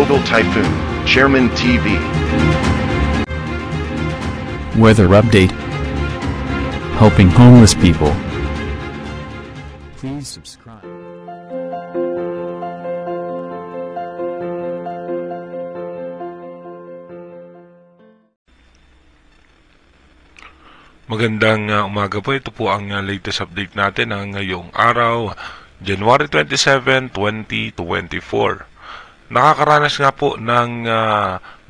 Global Typhoon, Chairman TV. Weather update. Helping homeless people. Please subscribe. Magandang umaga po. Ito po ang latest update natin ng ngayong araw, January 27, 2024. Nakakaranas nga po ng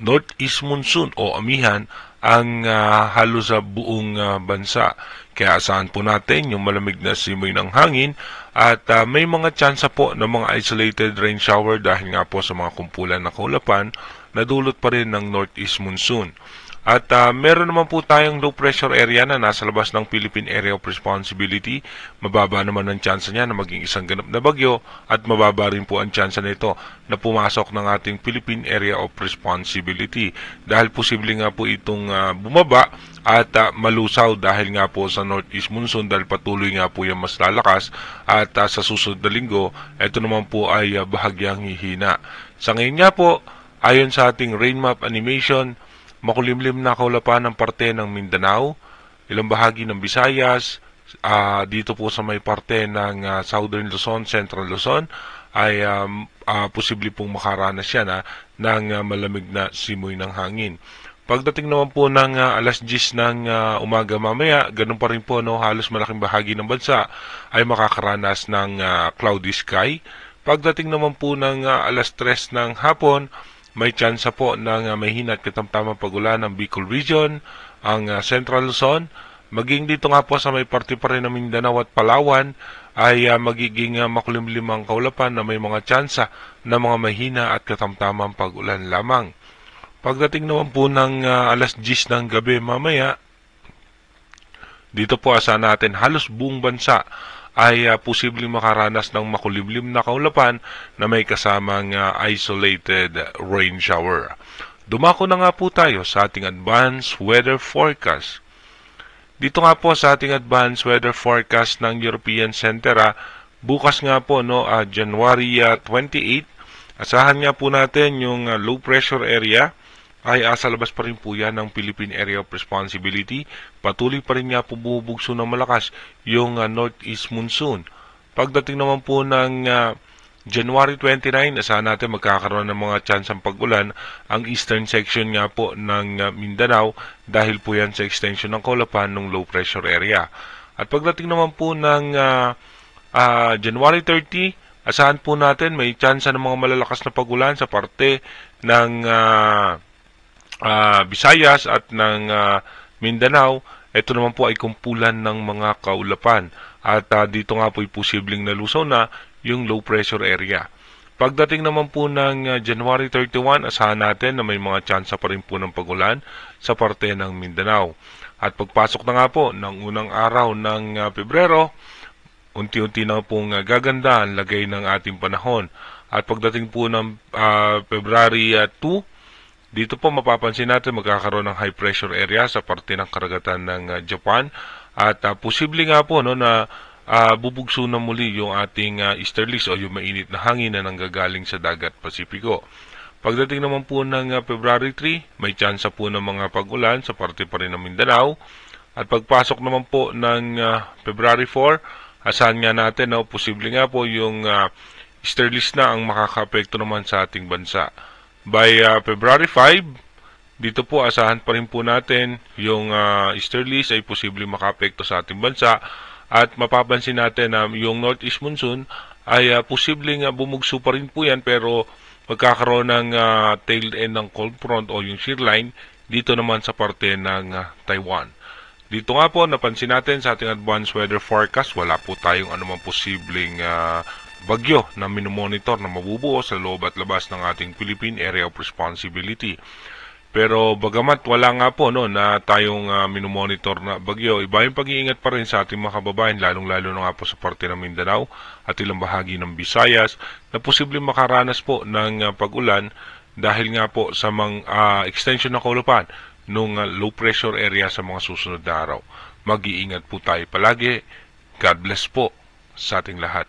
northeast monsoon o amihan ang halos sa buong bansa. Kaya asahan po natin yung malamig na simoy ng hangin at may mga tsansa po ng mga isolated rain shower dahil nga po sa mga kumpulan na kaulapan na dulot pa rin ng northeast monsoon. At meron naman po tayong low pressure area na nasa labas ng Philippine Area of Responsibility. Mababa naman ang tsansa niya na maging isang ganap na bagyo at mababa rin po ang tsansa nito na pumasok ng ating Philippine Area of Responsibility. Dahil posible nga po itong bumaba at malusaw dahil nga po sa northeast monsoon dahil patuloy nga po yung mas lalakas at sa susunod na linggo, ito naman po ay bahagyang hihina. Sa ngayon nga po, ayon sa ating rain map animation, makulimlim na kaulapan ng parte ng Mindanao, ilang bahagi ng Visayas, dito po sa may parte ng Southern Luzon, Central Luzon, ay posible pong makaranas yan ng malamig na simoy ng hangin. Pagdating naman po ng alas 10 ng umaga mamaya, ganun pa rin po, halos malaking bahagi ng bansa ay makakaranas ng cloudy sky. Pagdating naman po ng alas 3 ng hapon, may tsansa po ng mahina at katamtamang pagulan ng Bicol Region, ang Central Luzon, maging dito nga po sa may parte pa rin ng Mindanao at Palawan ay magiging makulimlim ang kaulapan na may mga tsansa na mga mahina at katamtamang pagulan lamang. Pagdating naman po ng alas 10 ng gabi mamaya, dito po asahan natin halos buong bansa ay posibleng makaranas ng makulimlim na kaulapan na may kasamang isolated rain shower. Dumako na nga po tayo sa ating advanced weather forecast. Dito nga po sa ating advanced weather forecast ng European Center, bukas nga po January 28, asahan nga po natin yung low pressure area ay sa labas pa rin po yan ng Philippine Area of Responsibility. Patuloy pa rin nga po bubugso ng malakas yung northeast monsoon. Pagdating naman po ng January 29, asahan natin magkakaroon ng mga tsansang pag-ulan ang eastern section nga po ng Mindanao dahil po yan sa extension ng kaulapan ng low pressure area. At pagdating naman po ng January 30, asahan po natin may tsansa ng mga malalakas na pag-ulan sa parte ng Visayas at ng Mindanao. Ito naman po ay kumpulan ng mga kaulapan at dito nga po ay posibleng nalusaw na yung low pressure area. Pagdating naman po ng January 31, asahan natin na may mga tsansa pa rin po ng pag-ulan sa parte ng Mindanao. At pagpasok na nga po ng unang araw ng Pebrero, unti-unti na pong gaganda ang lagay ng ating panahon. At pagdating po ng February 2, dito po mapapansin natin magkakaroon ng high pressure area sa parte ng karagatan ng Japan at posible nga po na bubugso na muli yung ating easterlies o yung mainit na hangin na nanggagaling sa dagat Pasipiko. Pagdating naman po ng February 3, may tsansa po ng mga pag-ulan sa parte pa rin ng Mindanao at pagpasok naman po ng February 4, asahan nga natin posible nga po yung easterlies na ang makaka-apekto naman sa ating bansa. By February 5, dito po asahan pa rin po natin yung easterlies ay posibleng makaapekto sa ating bansa at mapapansin natin na yung northeast monsoon ay posibleng bumugso pa rin po yan pero magkakaroon ng tail end ng cold front o yung shear line dito naman sa parte ng Taiwan. Dito nga po napansin natin sa ating advanced weather forecast wala po tayong anumang posibleng bagyo na minomonitor na mabubuo sa loob at labas ng ating Philippine Area of Responsibility. Pero bagamat wala nga po na tayong minomonitor na bagyo, iba yung pag-iingat pa rin sa ating mga kababayan, lalong-lalo na nga po sa parte ng Mindanao at ilang bahagi ng Visayas na posibleng makaranas po ng pag-ulan dahil nga po sa mga extension ng kaulapan ng low pressure area sa mga susunod na araw. Mag-iingat po tayo palagi. God bless po sa ating lahat.